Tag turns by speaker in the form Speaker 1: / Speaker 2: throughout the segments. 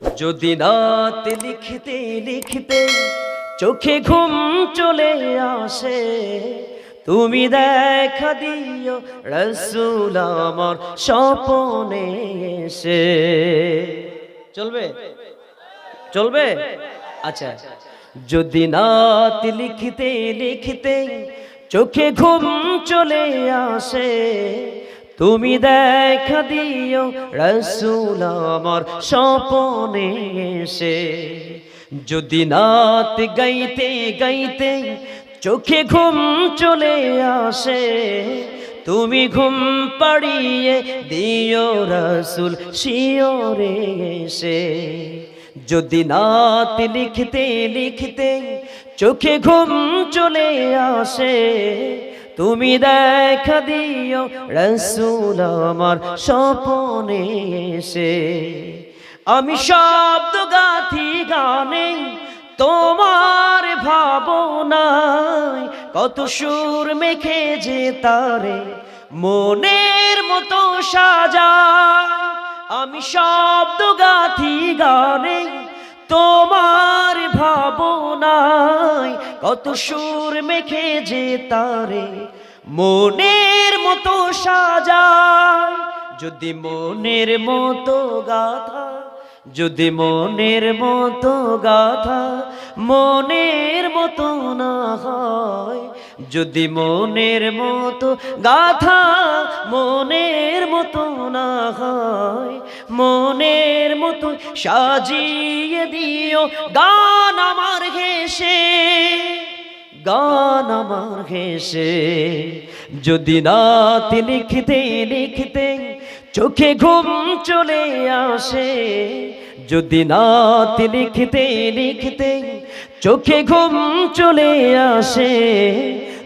Speaker 1: যদি রাত লিখতে লিখতে চোখে ঘুম চলে আসে, তুমি দেখা দিও রাসূল আমার স্বপ্নে এসে। চলবে চলবে? আচ্ছা, যদি রাত লিখতে লিখতে চোখে ঘুম চলে আসে, তুমি দেখা দিও রাসূল আমার স্বপ্নে এসে। যদি নাত গাইতে গাইতে চোখে ঘুম চলে আসে, তুমি ঘুম পাড়িয়ে দিও রাসূল শিয়রে এসে। যদি নাত লিখতে লিখতে চোখে ঘুম চলে আসে, তুমি দেখা দিও রাসূল আমার স্বপ্নে এসে। আমি শব্দ গাথি গানে তোমার ভাবনায়, কত সুর মেখে যে তারে মনের মতো সাজায়। আমি শব্দ গাথি গানে তোমার ভাবনায়, কত সুর মেখে যে তারে মনের মতো সাজায়। যদি মনের মতো গাথা, যদি মনের মতো গাথা মনের মতো না হয়, যদি মনের মতো গাথা মনের মতো না হয়, মনের মতো সাজিয়ে দিও গান আমার ঘেঁষে, গান আমার ঘেঁষে। যদি রাত লিখতে লিখতে চোখে ঘুম চলে আসে, যদি রাত লিখতে লিখতে চোখে ঘুম চলে আসে,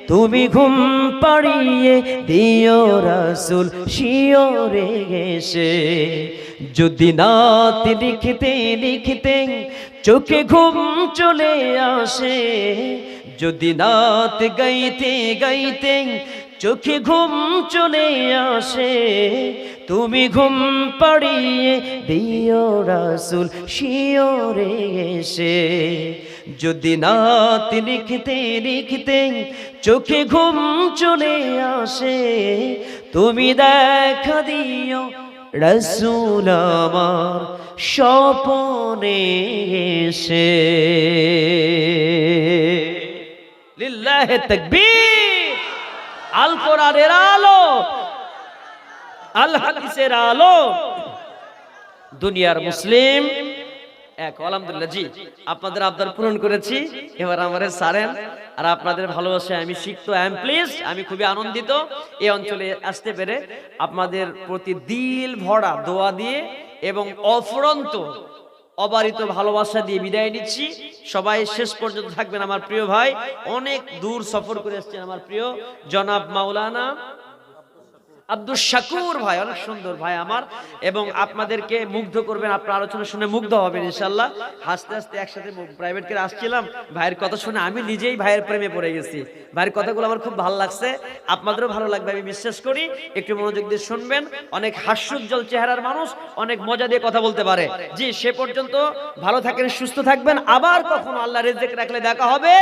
Speaker 1: তুমি ঘুম পাড়িয়ে দিও রাসূল শিয়রে এসে। যদি রাত লিখতে লিখতে চোখে ঘুম চলে আসে, যদি রাত গাইতে গাইতে চোখে ঘুম চলে আসে, তুমি ঘুম পাড়িয়ে দিও রাসূল শিয়রে এসে। যদি রাত লিখতে লিখতে চোখে ঘুম চলে আসে, তুমি দেখা দিও রাসূল আমার স্বপ্নে এসে। লিল্লাহি তাকবীর। আল কোরআনের আলো, আল হাদিসের আলো, দুনিয়ার মুসলিম এক। আলহামদুলিল্লাহ, জি আপনাদের আবদার পূরণ করেছি, এবার আমারে সারেন। আর আপনাদের ভালোবাসায় আমি সিক্ত আই এম প্লিজ, আমি খুবই আনন্দিত এই অঞ্চলে আসতে পেরে। আপনাদের প্রতি দিল ভরা দোয়া দিয়ে এবং অফুরন্ত অবারিত ভালোবাসা দিয়ে বিদায় নিচ্ছি। সবাই শেষ পর্যন্ত থাকবেন। আমার প্রিয় ভাই অনেক দূর সফর করে এসেছেন, আমার প্রিয় জনাব মাওলানা আব্দুল শাকুর ভাই, অনেক সুন্দর ভাই আমার, এবং আপনাদেরকে মুগ্ধ করবেন। আপনার আলোচনা শুনে মুগ্ধ হবেন ইনশাআল্লাহ। হাসতে হাসতে একসাথে প্রাইভেট করে আসছিলাম, ভাইয়ের কথা শুনে আমি নিজেই ভাইয়ের প্রেমে পড়ে গেছি। ভাইয়ের কথাগুলো আমার খুব ভালো লাগছে, আপনাদেরও ভালো লাগবে আমি বিশ্বাস করি। একটু মনোযোগ দিয়ে শুনবেন। অনেক হাস্যোজ্জ্বল চেহারার মানুষ, অনেক মজা দিয়ে কথা বলতে পারে। জি, সে পর্যন্ত ভালো থাকেন, সুস্থ থাকবেন। আবার কখনো আল্লাহ রিজিক রাখলে দেখা হবে।